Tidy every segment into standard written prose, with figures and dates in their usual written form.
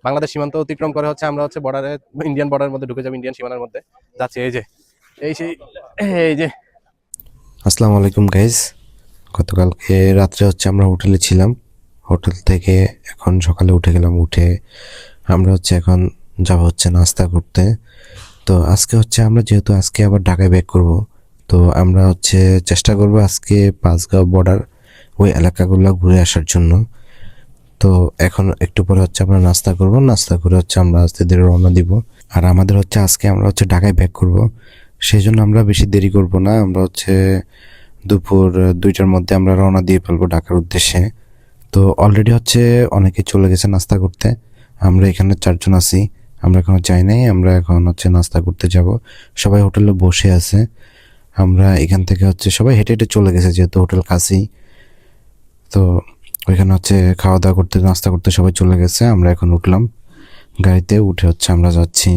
বাংলাদেশ সীমান্ত অতিক্রম করে হচ্ছে আমরা হচ্ছে বর্ডারে ইন্ডিয়ান বর্ডারের মধ্যে ঢুকে যাবো, ইন্ডিয়ান সীমানার মধ্যে যাচ্ছে। এই যে আসসালামু আলাইকুম গাইজ। গতকালকে রাত্রে হচ্ছে আমরা হোটেলে ছিলাম। হোটেল থেকে এখন সকালে উঠে গেলাম। উঠে আমরা হচ্ছে এখন যাব হচ্ছে নাস্তা করতে। তো আজকে হচ্ছে আমরা যেহেতু আজকে আবার ঢাকায় ব্যাক করব, তো আমরা হচ্ছে চেষ্টা করব আজকে পাঁচগাঁও বর্ডার ওই এলাকাগুলো ঘুরে আসার জন্য। তো এখন একটু পরে হচ্ছে আমরা নাস্তা করব, নাস্তা করে হচ্ছে আমরা আস্তে ধীরে রওনা দিব। আর আমাদের হচ্ছে আজকে আমরা হচ্ছে ঢাকায় ব্যাক করব, সেই জন্য আমরা বেশি দেরি করব না। আমরা হচ্ছে দুপুর 2টার মধ্যে আমরা রওনা দিয়ে ফেলবো ঢাকার উদ্দেশ্যে। তো অলরেডি হচ্ছে অনেকে চলে গেছে নাস্তা করতে। আমরা এখানে 4জন আছি, আমরা এখনো যাই নাই। আমরা এখন হচ্ছে নাস্তা করতে যাব। সবাই হোটেলে বসে আছে। আমরা এখান থেকে হচ্ছে সবাই হেঁটে হেঁটে চলে গেছে, যেহেতু হোটেল কাছেই। তো ওইখানে হচ্ছে খাওয়া দাওয়া করতে, নাস্তা করতে সবাই চলে গেছে। আমরা এখন উঠলাম গাড়িতে, উঠে হচ্ছে আমরা যাচ্ছি।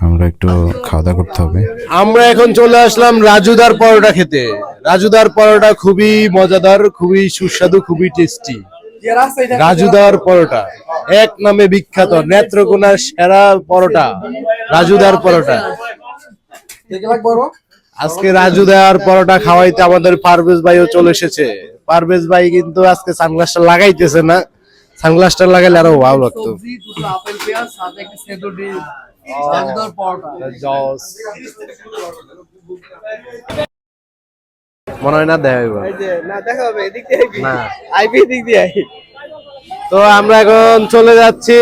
আমরা একটু খাওয়া দাওয়া করতে হবে। আমরা এখন চলে আসলাম রাজুদার পরোটা খেতে। রাজুদার পরোটা খুবই মজাদার, খুবই সুস্বাদু, খুবই টেস্টি। রাজুদার পরোটা এক নামে বিখ্যাত, নেত্রকোনার সেরা পরোটা রাজুদার পরোটা। আজকে রাজুদার পরোটা খাওয়াইতে আমাদের পারভেজ ভাইও চলে এসেছে। পারভেজ ভাই কিন্তু আজকে সানগ্লাসটা লাগাইতেছে না, সানগ্লাসটা লাগাইলে আরো ভালো লাগতো। মনে হয় না দেখা তো আমরা এখন চলে যাচ্ছি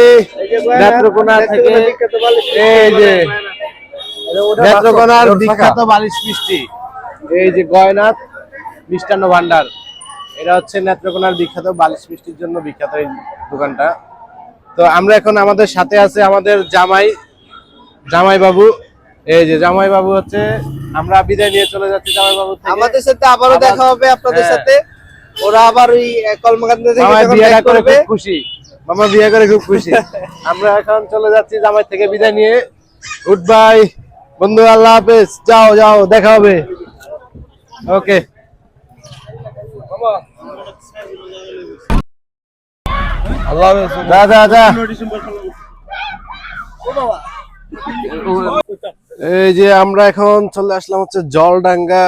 নেত্রকোনা থেকে। এই যে নেত্রকোনার বিখ্যাত বালিশ মিষ্টি, এই যে গয়নাথ মিষ্টান্ন ভান্ডার, এটা হচ্ছে নেত্রকোনার বিখ্যাত বালিশ মিষ্টির জন্য বিখ্যাত এই দোকানটা। তো আমরা এখন, আমাদের সাথে আছে আমাদের জামাই বাবু। এই যে জামাই বাবু হচ্ছে, আমরা বিদায় নিয়ে চলে যাচ্ছি জামাই বাবু থেকে। আমাদের সাথে আবারও দেখা হবে আপনাদের সাথে। ওরা আবার ওই কলমাকান্দা থেকে মামা যখন বিয়ে ব্যাক করে করবে, খুব খুশি, মামা বিয়ে করে খুব খুশি। আমরা এখন চলে যাচ্ছি জামাই থেকে বিদায় নিয়ে। গুড বাই বন্ধু, আল্লাহ হাফেজ। যাও যাও, দেখা হবে। ওকে আল্লাহ হাফেজ। যা যা যা। এই যে আমরা এখন চলে আসলাম হচ্ছে জলডাঙ্গা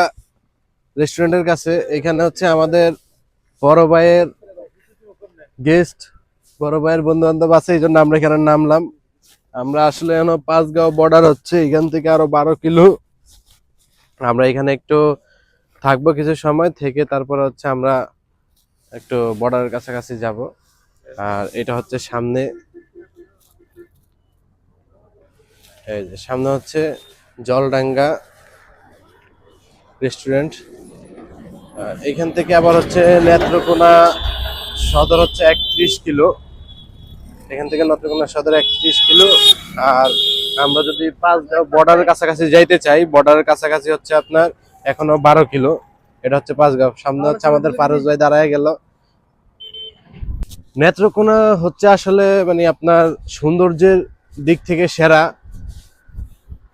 রেস্টুরেন্টের কাছে। এখানে হচ্ছে আমাদের বড় ভাইয়ের গেস্ট, বড় ভাইয়ের বন্ধু বান্ধব আছে, এই জন্য আমরা এখানে নামলাম। আমরা আসলে এখন পাঁচগাঁও বর্ডার হচ্ছে এখান থেকে আরো 12 কিলো। আমরা এখানে একটু থাকবো কিছু সময় থেকে, তারপর হচ্ছে আমরা একটু বর্ডারের কাছাকাছি যাব। আর এটা হচ্ছে সামনে, এই যে সামনে হচ্ছে জলডাঙ্গা রেস্টুরেন্ট। এখান থেকে আবার হচ্ছে নেত্রকোনা সদর হচ্ছে 31 কিলো। এখান থেকে নেত্রকোনা সদর 31 কিলো। আর আমরা যদি পাঁচগাঁও বর্ডারের কাছাকাছি যাইতে চাই, বর্ডারের কাছাকাছি হচ্ছে আপনার এখনো 12 কিলো। এটা হচ্ছে পাঁচগাঁও। সামনে হচ্ছে আমাদের পারভেজ ভাই দাঁড়ায় গেল। নেত্রকোনা হচ্ছে আসলে মানে আপনার সৌন্দর্যের দিক থেকে সেরা।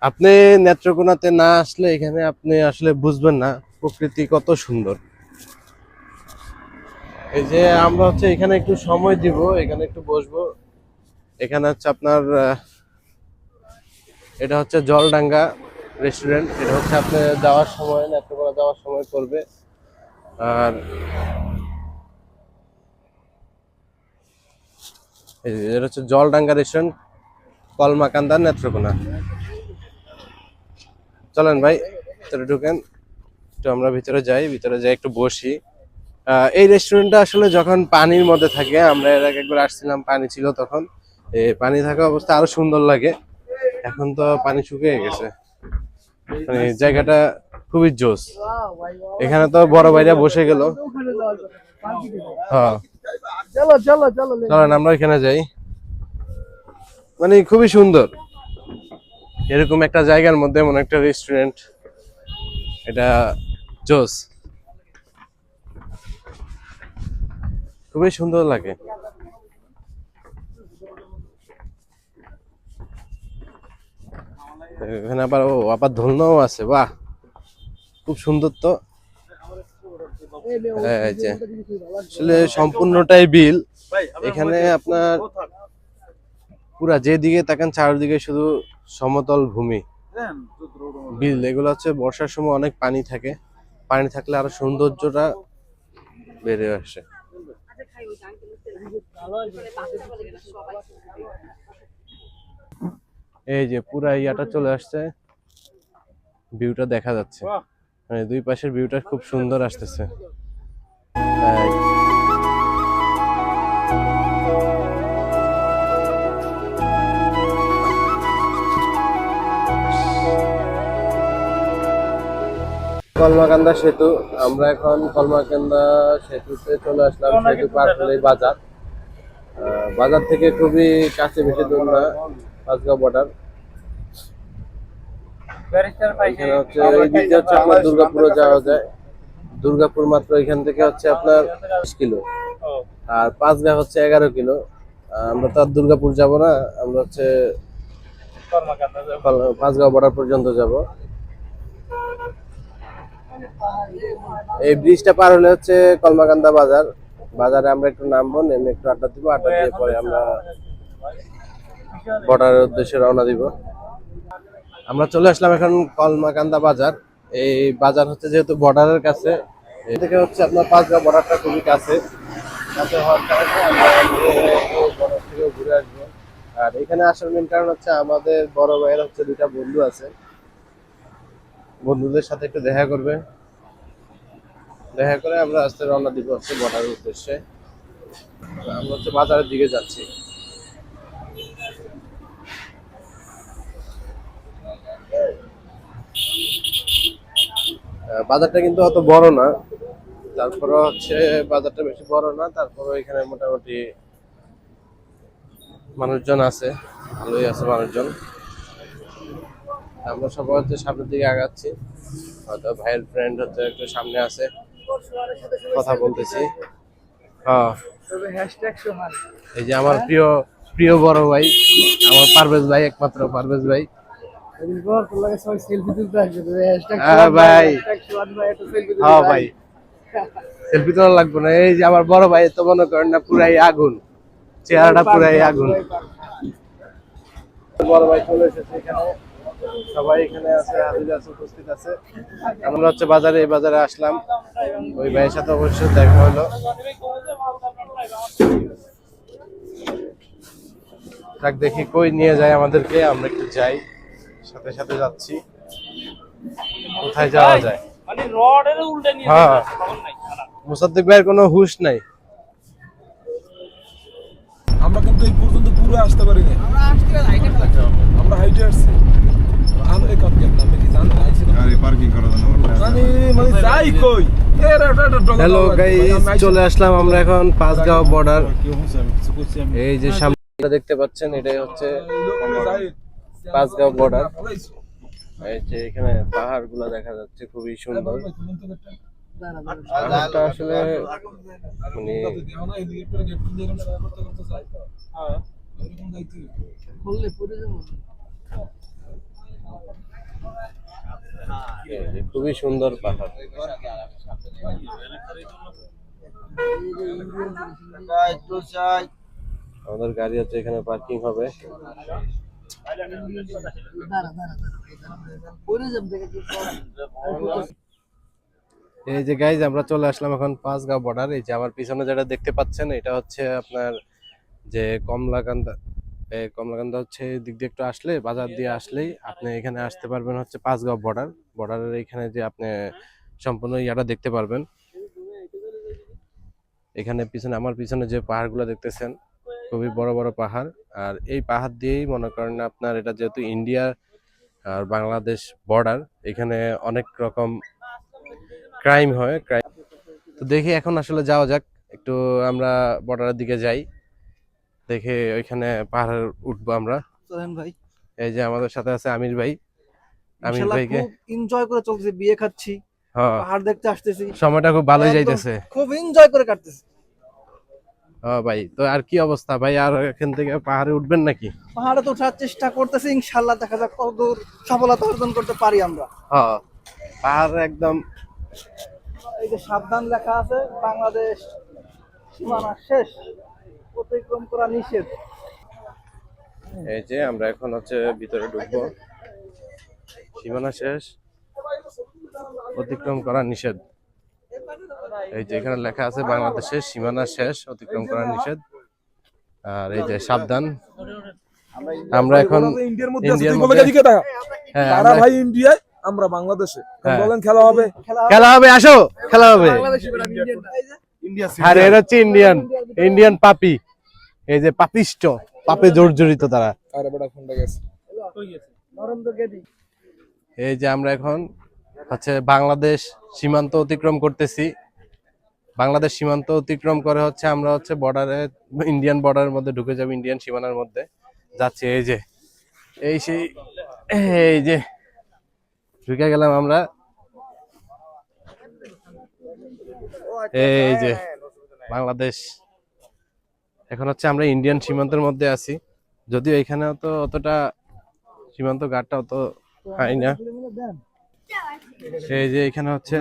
আপনি নেত্রকোনাতে না আসলে এখানে আপনি আসলে বুঝবেন না প্রকৃতি কত সুন্দর। এই যে আমরা হচ্ছে এখানে একটু সময় দিব, এখানে একটু বসবো। এখানে হচ্ছে আপনার এটা হচ্ছে জলডাঙ্গা রেস্টুরেন্ট। এটা হচ্ছে আপনি যাওয়ার সময়, নেত্রকোনা যাওয়ার সময় করবে। আর এটা হচ্ছে জলডাঙ্গা রেস্টুরেন্ট, কলমাকান্দা, নেত্রকোনা। চলেন ভাই ভিতরে ঢুকেন, একটু আমরা ভিতরে যাই, ভিতরে যাই একটু বসি। এই রেস্টুরেন্টটা আসলে যখন পানির মধ্যে থাকে, আমরা এর আগে একবার আসছিলাম, পানি ছিল তখন। পানি থাকা অবস্থা আরো সুন্দর লাগে। এখন তো পানি শুকিয়ে গেছে, মানে জায়গাটা খুবই জোস। এখানে তো বড় ভাইরা বসে গেল। হ্যাঁ চলেন আমরা এখানে যাই। মানে খুবই সুন্দর এরকম একটা জায়গার মধ্যে এমন একটা রেস্টুরেন্ট, এটা জোস, খুবই সুন্দর লাগে। এখানে আবার আবার ধুলনাও আছে, বাহ খুব সুন্দর। তো আসলে সম্পূর্ণটাই বিল। এখানে আপনার পুরা যেদিকে তাকান চারদিকে শুধু সমতল ভূমি, বিল। এগুলো হচ্ছে বর্ষার সময় অনেক পানি থাকে, পানি থাকলে আরো সৌন্দর্যটা বেড়ে আসে। এই যে পুরা ইয়াটা চলে আসছে, ভিউটা দেখা যাচ্ছে, মানে দুই পাশের ভিউটা খুব সুন্দর আসতেছে। তাই কলমাকান্দা সেতু, আমরা এখন কলমাকান্দা সেতুতে চলে আসলাম। সেতু পার হলেই বাজার, বাজার থেকে খুবই কাছে, বেশি দূর না, পাঁচগাঁও বর্ডার। এখানে হচ্ছে এই দিকে হচ্ছে আপনার দুর্গাপুরে যাওয়া যায়। দুর্গাপুর মাত্র এখান থেকে হচ্ছে আপনার 10 কিলো, আর পাঁচগাঁ হচ্ছে 11 কিলো। আমরা তো আর দুর্গাপুর যাব না, আমরা হচ্ছে পাঁচগাঁও বর্ডার পর্যন্ত যাব। এই ব্রিজটা পার হলে হচ্ছে কলমাকান্দা বাজার। বাজারে আমরা একটু নামবো, নেমে একটু আড্ডা দিব, আড্ডা দিয়ে পরে আমরা বর্ডারের উদ্দেশ্যে রওনা দিব। আমরা চলে আসলাম এখন কলমাকান্দা বাজার। এই বাজার হচ্ছে যেহেতু বর্ডারের কাছে, এ থেকে হচ্ছে আপনার পাঁচগাঁও বর্ডারটা খুবই কাছে হওয়ার কারণে আমরা বর্ডার থেকে ঘুরে আসবো। আর এখানে আসার মেন কারণ হচ্ছে আমাদের বড় ভাইয়ের হচ্ছে দুইটা বন্ধু আছে, বন্ধুদের সাথে একটু দেখা করবে, দেখা করে আমরা আস্তে রওনা দিব হচ্ছে বর্ডারের উদ্দেশ্যে। আমরা হচ্ছে বাজারের দিকে যাচ্ছি। বাজারটা কিন্তু অত বড় না, তারপরে হচ্ছে বাজারটা বেশি বড় না, তারপরে এখানে মোটামুটি মানুষজন আছে, ভালোই আছে মানুষজন। আমরা সবাই হচ্ছে সামনের দিকে আগাচ্ছি, হয়তো ভাইয়ের ফ্রেন্ড হচ্ছে একটু সামনে আছে, কথা বলতেছি। হ্যাঁ, এই যে আমার প্রিয় প্রিয় বড় ভাই, আমার পারভেজ ভাই, একমাত্র পারভেজ ভাই। হ্যাঁ ভাই, হ্যাঁ ভাই, সেলফি তোলা লাগবে না। এই যে আমার বড় ভাই তো মনে করেন না পুরাই আগুন, চেহারাটা পুরাই আগুন। বড় ভাই চলে এসেছে এখানে, সবাই এখানে আছে, হাজির আছে, উপস্থিত আছে। আমরা হচ্ছে বাজারে, এই বাজারে আসলাম, ওই ভাইয়ের সাথে অবশ্যই দেখা হলো। যাক, দেখি কই নিয়ে যায় আমাদেরকে, আমরা একটু যাই, সাথে সাথে যাচ্ছি, কোথায় যাওয়া যায়। হ্যাঁ, মুসাদ্দিক ভাইয়ের কোনো হুঁশ নাই। আমরা কিন্তু এই পর্যন্ত পুরো আসতে পারিনি, আমরা হাইটে আসছি। হ্যালো গাইস, চলে আসলাম আমরা এখন পাঁচগাঁও বর্ডার। এই যে সামনে দেখতে পাচ্ছেন, এটাই হচ্ছে পাঁচগাঁও বর্ডার। এই যে এখানে পাহাড় গুলা দেখা যাচ্ছে, খুবই সুন্দর। পাহাড়টা আসলে মানে খুবই সুন্দর পাহাড়। আমাদের গাড়ি হচ্ছে এখানে পার্কিং হবে। এই যে গাইজ, আমরা চলে আসলাম এখন পাঁচগাঁও বর্ডার। এই যে আমার পিছনে যেটা দেখতে পাচ্ছেন, এটা হচ্ছে আপনার যে কমলাকান্দা। কমলাকান্দা হচ্ছে দিক দিয়ে একটু আসলে, বাজার দিয়ে আসলেই আপনি এখানে আসতে পারবেন হচ্ছে পাঁচগাঁও বর্ডার। বর্ডারের এখানে যে আপনি সম্পূর্ণ ইয়াটা দেখতে পারবেন। এখানে পিছনে, আমার পিছনে যে পাহাড়গুলো দেখতেছেন, খুবই বড় বড় পাহাড়। আর এই পাহাড় দিয়েই মনে করেন আপনার, এটা যেহেতু ইন্ডিয়া আর বাংলাদেশ বর্ডার, এখানে অনেক রকম ক্রাইম হয়। তো দেখি এখন আসলে যাওয়া যাক, একটু আমরা বর্ডারের দিকে যাই, দেখে ওইখানে পাহাড়ে উঠবো আমরা। চলেন ভাই, এই যে আমাদের সাথে আছে আমির ভাই। আমির ইনশাআল্লাহ ভাইকে খুব এনজয় করে চলছে, বিয়ে খাচ্ছি, হ্যাঁ, পাহাড় দেখতে আসতেছি, সময়টা খুব ভালোই একদম যাইতেছে। খুব এনজয় করে কাটতেছে। হ্যাঁ ভাই, তো আর কি অবস্থা ভাই, আর এখান থেকে পাহাড়ে উঠবেন নাকি? পাহাড়ে তো ওঠার চেষ্টা করতেছি, ইনশাআল্লাহ দেখা যাক কতদূর সফলতা অর্জন করতে পারি আমরা। হ্যাঁ, পাহাড় একদম। এই যে সাবধান লেখা আছে, বাংলাদেশ সীমানা শেষ, অতিক্রম করা নিষেধ। এই যে আমরা এখন হচ্ছে ভিতরে ঢুকবো, সীমানা শেষ, অতিক্রম করা নিষেধ। এই যে এখানে লেখা আছে বাংলাদেশের সীমানা শেষ, অতিক্রম করা নিষেধ। আর এই যে সাবধান, আমরা এখন ইন্ডিয়ার মধ্যে আছে, ইন্ডিয়ার তুই মধ্যে, বলে দিকে টাকা হ্যাঁ তারা আমরা- ভাই ইন্ডিয়ায়, আমরা বাংলাদেশে। হ্যাঁ। বলেন খেলা হবে? খেলা হবে, আসো খেলা হবে। আর এর হচ্ছে ইন্ডিয়ান পাপি, এই যে পাপিষ্ট, পাপে জর্জরিত তারা। আরে বড় ফোনটা গেছে। এই যে আমরা এখন হচ্ছে বাংলাদেশ সীমান্ত অতিক্রম করতেছি। বাংলাদেশ সীমান্ত অতিক্রম করে হচ্ছে আমরা হচ্ছে বর্ডারে, ইন্ডিয়ান বর্ডারের মধ্যে ঢুকে যাবো, ইন্ডিয়ান সীমানার মধ্যে যাচ্ছে। এই যে এই যে ঢুকে গেলাম আমরা। এই যে বাংলাদেশ, এখন হচ্ছে আমরা ইন্ডিয়ান সীমান্তের মধ্যে আছি, যদিও এখানেও তো অতটা সীমান্ত গার্ডটা অত হাই না। এই যে এখানে হচ্ছে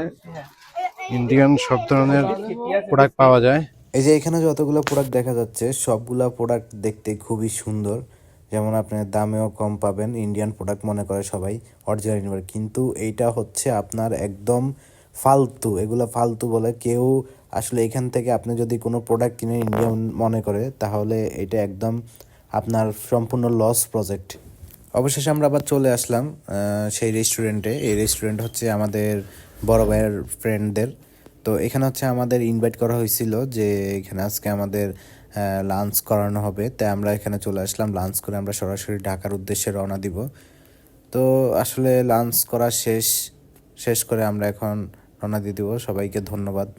ইন্ডিয়ান সব ধরনের প্রোডাক্ট পাওয়া যায়। এই যে এখানে যতগুলো প্রোডাক্ট দেখা যাচ্ছে সবগুলা প্রোডাক্ট দেখতে খুবই সুন্দর, যেমন আপনার দামেও কম পাবেন। ইন্ডিয়ান প্রোডাক্ট মনে করে সবাই অরিজিনাল ইন্ডিয়ান, কিন্তু এইটা হচ্ছে আপনার একদম ফালতু, এগুলো ফালতু বলে কেউ আসলে এখান থেকে আপনি যদি কোনো প্রোডাক্ট কিনে ইন্ডিয়ান মনে করে তাহলে এটা একদম আপনার সম্পূর্ণ লস প্রজেক্ট। অবশেষে আমরা আবার চলে আসলাম সেই রেস্টুরেন্টে। এই রেস্টুরেন্ট হচ্ছে আমাদের বড় ভাইয়ের ফ্রেন্ডদের। তো এখানে হচ্ছে আমাদের ইনভাইট করা হয়েছিল যে এখানে আজকে আমাদের লাঞ্চ করানো হবে, তাই আমরা এখানে চলে আসলাম। লাঞ্চ করে আমরা সরাসরি ঢাকার উদ্দেশ্যে রওনা দিব। তো আসলে লাঞ্চ করা শেষ করে আমরা এখন রওনা দিয়ে দিব। সবাইকে ধন্যবাদ।